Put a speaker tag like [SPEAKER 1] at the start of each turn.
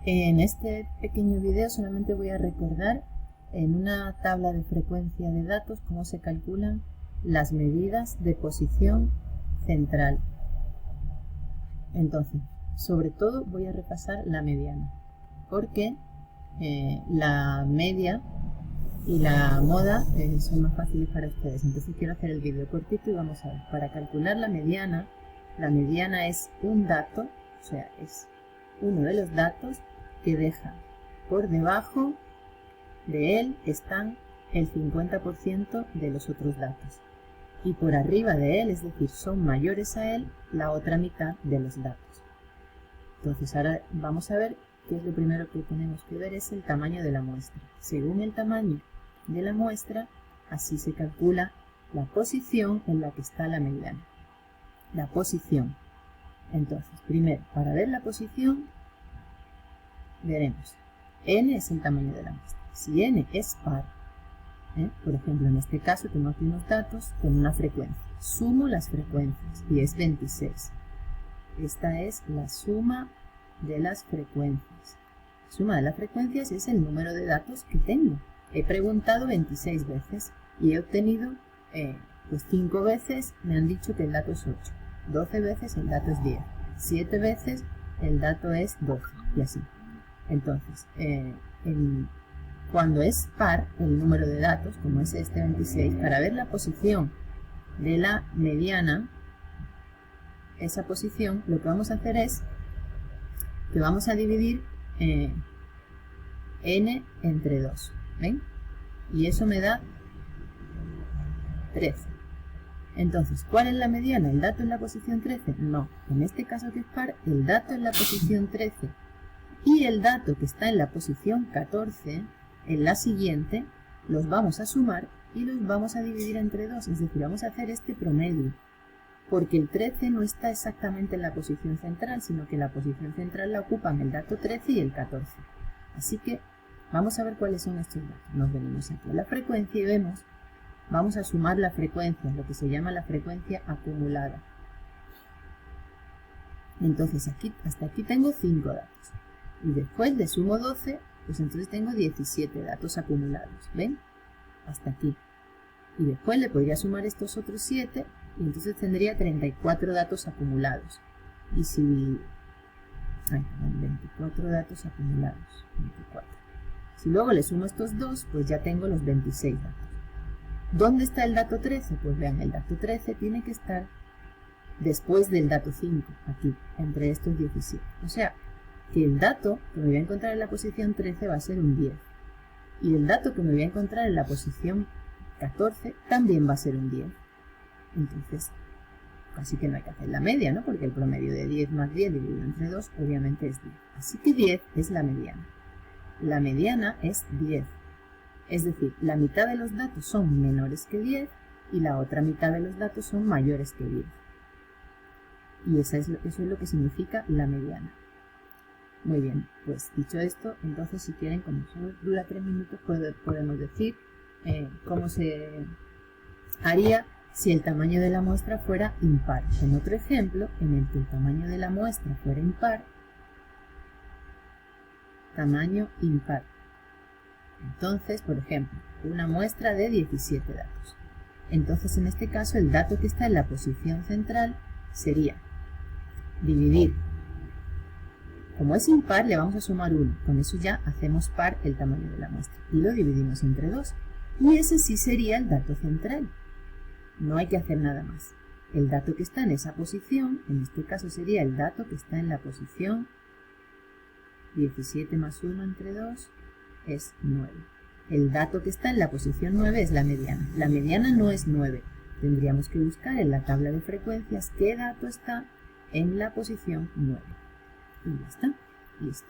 [SPEAKER 1] En este pequeño video solamente voy a recordar en una tabla de frecuencia de datos cómo se calculan las medidas de posición central. Entonces, sobre todo voy a repasar la mediana, porque la media y la moda son más fáciles para ustedes. Entonces quiero hacer el vídeo cortito y vamos a ver. Para calcular la mediana es un dato, o sea, es uno de los datos que deja por debajo de él están el 50% de los otros datos. Y por arriba de él, es decir, son mayores a él, la otra mitad de los datos. Entonces ahora vamos a ver qué es lo primero que tenemos que ver, es el tamaño de la muestra. Según el tamaño de la muestra, así se calcula la posición en la que está la mediana. La posición. Entonces, primero, para ver la posición, veremos. N es el tamaño de la muestra. Si N es par, por ejemplo, en este caso tengo aquí unos datos con una frecuencia. Sumo las frecuencias y es 26. Esta es la suma de las frecuencias. La suma de las frecuencias es el número de datos que tengo. He preguntado 26 veces y he obtenido, pues 5 veces me han dicho que el dato es 8. 12 veces el dato es 10. 7 veces el dato es 12 y así. Entonces, cuando es par el número de datos, como es este 26, para ver la posición de la mediana, esa posición, lo que vamos a hacer es que vamos a dividir n entre 2, ¿ven? Y eso me da 13. Entonces, ¿cuál es la mediana? ¿El dato en la posición 13? No, en este caso que es par, el dato en la posición 13 y el dato que está en la posición 14, en la siguiente, los vamos a sumar y los vamos a dividir entre 2, es decir, vamos a hacer este promedio, porque el 13 no está exactamente en la posición central, sino que la posición central la ocupan el dato 13 y el 14. Así que vamos a ver cuáles son estos datos. Nos venimos aquí a la frecuencia y vemos, vamos a sumar la frecuencia, lo que se llama la frecuencia acumulada. Entonces aquí, hasta aquí tengo 5 datos. Y después le sumo 12, pues entonces tengo 17 datos acumulados. ¿Ven? Hasta aquí. Y después le podría sumar estos otros 7 y entonces tendría 34 datos acumulados. Y si... 24 datos acumulados. 24. Si luego le sumo estos 2, pues ya tengo los 26 datos. ¿Dónde está el dato 13? Pues vean, el dato 13 tiene que estar después del dato 5, aquí, entre estos 17. O sea, que el dato que me voy a encontrar en la posición 13 va a ser un 10. Y el dato que me voy a encontrar en la posición 14 también va a ser un 10. Entonces, casi que no hay que hacer la media, ¿no? Porque el promedio de 10 más 10 dividido entre 2 obviamente es 10. Así que 10 es la mediana. La mediana es 10. Es decir, la mitad de los datos son menores que 10 y la otra mitad de los datos son mayores que 10. Y eso es lo que significa la mediana. Muy bien, pues dicho esto, entonces si quieren, como solo dura 3 minutos, podemos decir cómo se haría si el tamaño de la muestra fuera impar. En otro ejemplo, en el que el tamaño de la muestra fuera impar, tamaño impar. Entonces, por ejemplo, una muestra de 17 datos. Entonces, en este caso, el dato que está en la posición central sería dividir. Como es impar, le vamos a sumar 1. Con eso ya hacemos par el tamaño de la muestra. Y lo dividimos entre 2. Y ese sí sería el dato central. No hay que hacer nada más. El dato que está en esa posición, en este caso sería el dato que está en la posición 17 más 1 entre 2 es 9. El dato que está en la posición 9 es la mediana. La mediana no es 9. Tendríamos que buscar en la tabla de frecuencias qué dato está en la posición 9. Y ya está. Listo.